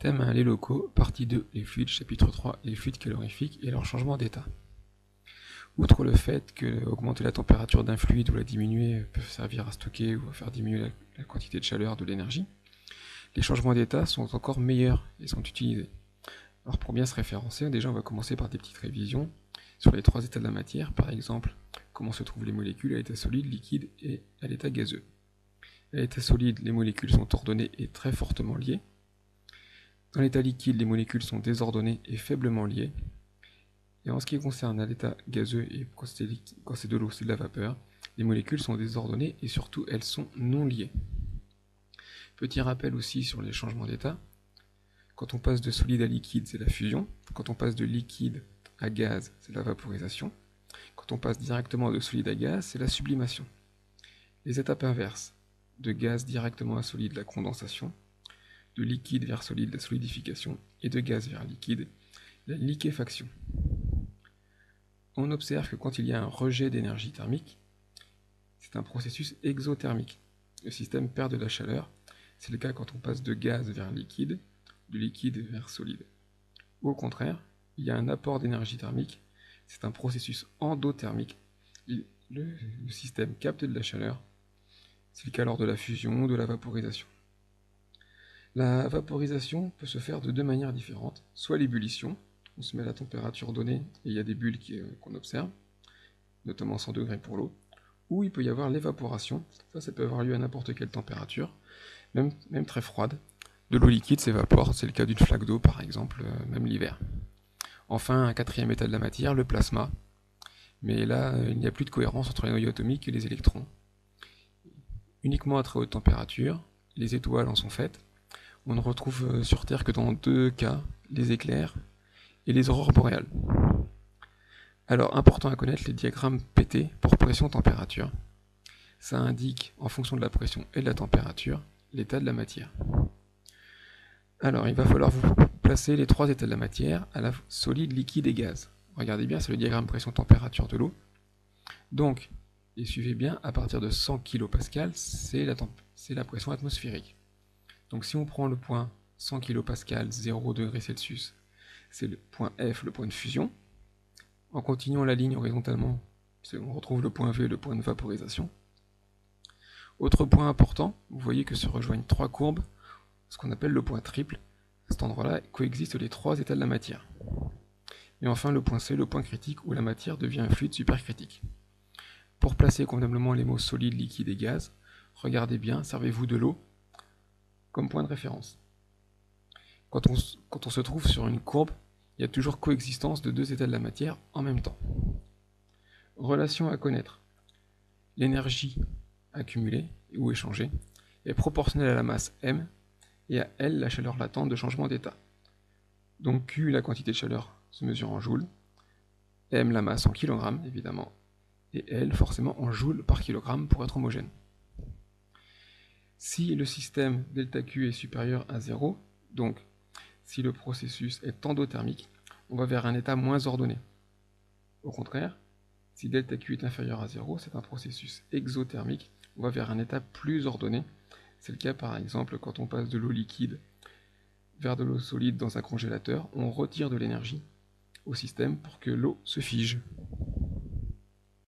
Thème 1, les locaux, partie 2, les fluides, chapitre 3, les fluides calorifiques et leur changement d'état. Outre le fait que augmenter la température d'un fluide ou la diminuer peut servir à stocker ou à faire diminuer la quantité de chaleur de l'énergie, les changements d'état sont encore meilleurs et sont utilisés. Alors pour bien se référencer, déjà on va commencer par des petites révisions sur les trois états de la matière, par exemple comment se trouvent les molécules à l'état solide, liquide et à l'état gazeux. À l'état solide, les molécules sont ordonnées et très fortement liées. Dans l'état liquide, les molécules sont désordonnées et faiblement liées. Et en ce qui concerne à l'état gazeux, et quand c'est de l'eau, c'est de la vapeur, les molécules sont désordonnées et surtout elles sont non liées. Petit rappel aussi sur les changements d'état. Quand on passe de solide à liquide, c'est la fusion. Quand on passe de liquide à gaz, c'est la vaporisation. Quand on passe directement de solide à gaz, c'est la sublimation. Les étapes inverses, de gaz directement à solide, la condensation, de liquide vers solide, la solidification, et de gaz vers liquide, la liquéfaction. On observe que quand il y a un rejet d'énergie thermique, c'est un processus exothermique. Le système perd de la chaleur. C'est le cas quand on passe de gaz vers liquide, de liquide vers solide. Ou au contraire, il y a un apport d'énergie thermique. C'est un processus endothermique. Le système capte de la chaleur. C'est le cas lors de la fusion ou de la vaporisation. La vaporisation peut se faire de deux manières différentes. Soit l'ébullition, on se met à la température donnée et il y a des bulles qu'on observe, notamment 100 degrés pour l'eau. Ou il peut y avoir l'évaporation, ça peut avoir lieu à n'importe quelle température, même très froide. De l'eau liquide s'évapore, c'est le cas d'une flaque d'eau par exemple, même l'hiver. Enfin, un quatrième état de la matière, le plasma. Mais là, il n'y a plus de cohérence entre les noyaux atomiques et les électrons. Uniquement à très haute température, les étoiles en sont faites. On ne retrouve sur Terre que dans deux cas, les éclairs et les aurores boréales. Alors, important à connaître les diagrammes PT pour pression-température. Ça indique, en fonction de la pression et de la température, l'état de la matière. Alors, il va falloir vous placer les trois états de la matière à la solide, liquide et gaz. Regardez bien, c'est le diagramme pression-température de l'eau. Donc, et suivez bien, à partir de 100 kPa, c'est la pression atmosphérique. Donc si on prend le point 100 kPa, 0 degrés Celsius, c'est le point F, le point de fusion. En continuant la ligne horizontalement, on retrouve le point V, le point de vaporisation. Autre point important, vous voyez que se rejoignent trois courbes, ce qu'on appelle le point triple. À cet endroit-là coexistent les trois états de la matière. Et enfin le point C, le point critique, où la matière devient un fluide supercritique. Pour placer convenablement les mots solide, liquide et gaz, regardez bien, servez-vous de l'eau comme point de référence. Quand on se trouve sur une courbe, il y a toujours coexistence de deux états de la matière en même temps. Relation à connaître. L'énergie accumulée ou échangée est proportionnelle à la masse m et à L la chaleur latente de changement d'état. Donc Q la quantité de chaleur se mesure en joules, m la masse en kilogrammes évidemment, et L forcément en joules par kilogramme pour être homogène. Si le système ΔQ est supérieur à 0, donc si le processus est endothermique, on va vers un état moins ordonné. Au contraire, si ΔQ est inférieur à 0, c'est un processus exothermique, on va vers un état plus ordonné. C'est le cas par exemple quand on passe de l'eau liquide vers de l'eau solide dans un congélateur, on retire de l'énergie au système pour que l'eau se fige.